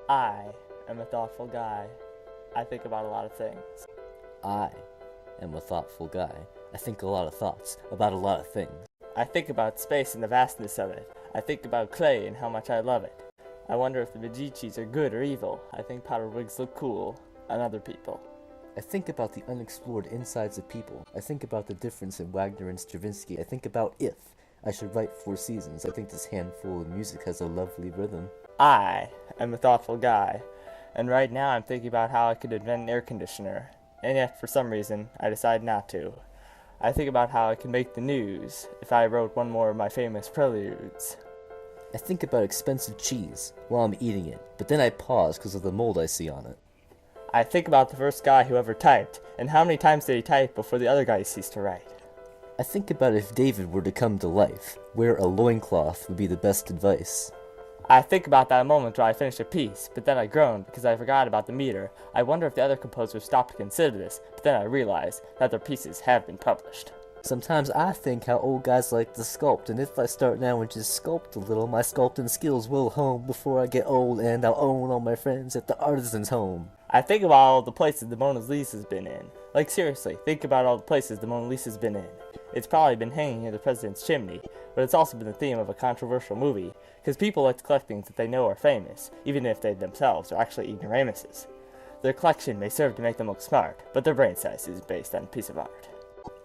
I am a thoughtful guy. I think about a lot of things. I am a thoughtful guy. I think a lot of thoughts about a lot of things. I think about space and the vastness of it. I think about clay and how much I love it. I wonder if the Medicis are good or evil. I think powdered wigs look cool on other people. I think about the unexplored insides of people. I think about the difference in Wagner and Stravinsky. I think about if I should write Four Seasons. I think this handful of music has a lovely rhythm. I am a thoughtful guy, and right now I'm thinking about how I could invent an air conditioner, and yet for some reason I decide not to. I think about how I could make the news if I wrote one more of my famous preludes. I think about expensive cheese while I'm eating it, but then I pause because of the mold I see on it. I think about the first guy who ever typed, and how many times did he type before the other guy ceased to write. I think about if David were to come to life, wear a loincloth would be the best advice. I think about that moment where I finished a piece, but then I groaned because I forgot about the meter. I wonder if the other composers stopped to consider this, but then I realized that their pieces have been published. Sometimes I think how old guys like to sculpt, and if I start now and just sculpt a little, my sculpting skills will hone before I get old, and I'll own all my friends at the artisan's home. I think about all the places the Mona Lisa's been in. Like seriously, think about all the places the Mona Lisa's been in. It's probably been hanging near the president's chimney, but it's also been the theme of a controversial movie, because people like to collect things that they know are famous, even if they themselves are actually ignoramuses. Their collection may serve to make them look smart, but their brain size is based on a piece of art.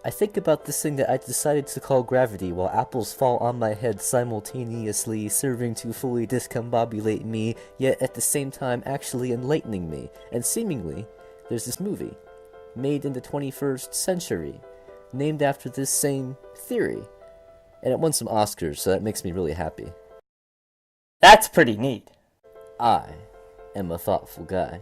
I think about this thing that I decided to call gravity while apples fall on my head simultaneously, serving to fully discombobulate me, yet at the same time actually enlightening me. And seemingly, there's this movie, made in the 21st century, named after this same theory. And it won some Oscars, so that makes me really happy. That's pretty neat. I am a thoughtful guy.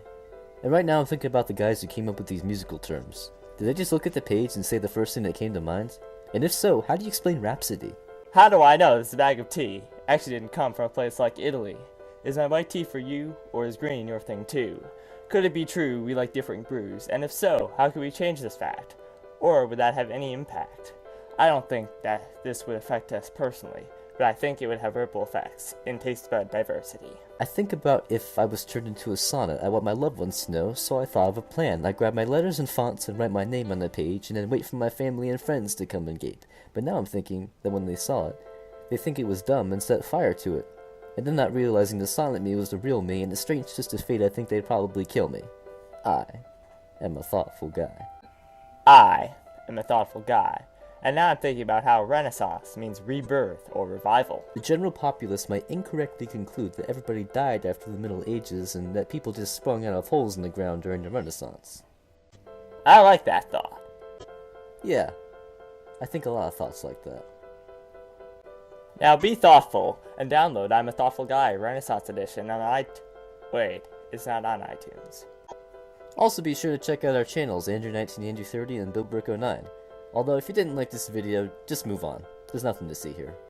And right now I'm thinking about the guys who came up with these musical terms. Did they just look at the page and say the first thing that came to mind? And if so, how do you explain Rhapsody? How do I know this bag of tea actually didn't come from a place like Italy? Is my white tea for you, or is green your thing too? Could it be true we like different brews, and if so, how could we change this fact? Or would that have any impact? I don't think that this would affect us personally, but I think it would have ripple effects in taste bud diversity. I think about if I was turned into a sonnet, I want my loved ones to know, so I thought of a plan. I grab my letters and fonts and write my name on the page, and then wait for my family and friends to come and gape. But now I'm thinking that when they saw it, they think it was dumb and set fire to it. And then not realizing the sonnet me was the real me, and a strange twist of fate, I think they'd probably kill me. I am a thoughtful guy. I am a thoughtful guy. And now I'm thinking about how Renaissance means rebirth or revival. The general populace might incorrectly conclude that everybody died after the Middle Ages and that people just sprung out of holes in the ground during the Renaissance. I like that thought. Yeah, I think a lot of thoughts like that. Now be thoughtful and download I'm a Thoughtful Guy Renaissance Edition on Wait, it's not on iTunes. Also be sure to check out our channels, Andrew19, Andrew30, and BillBrick09. Although if you didn't like this video, just move on. There's nothing to see here.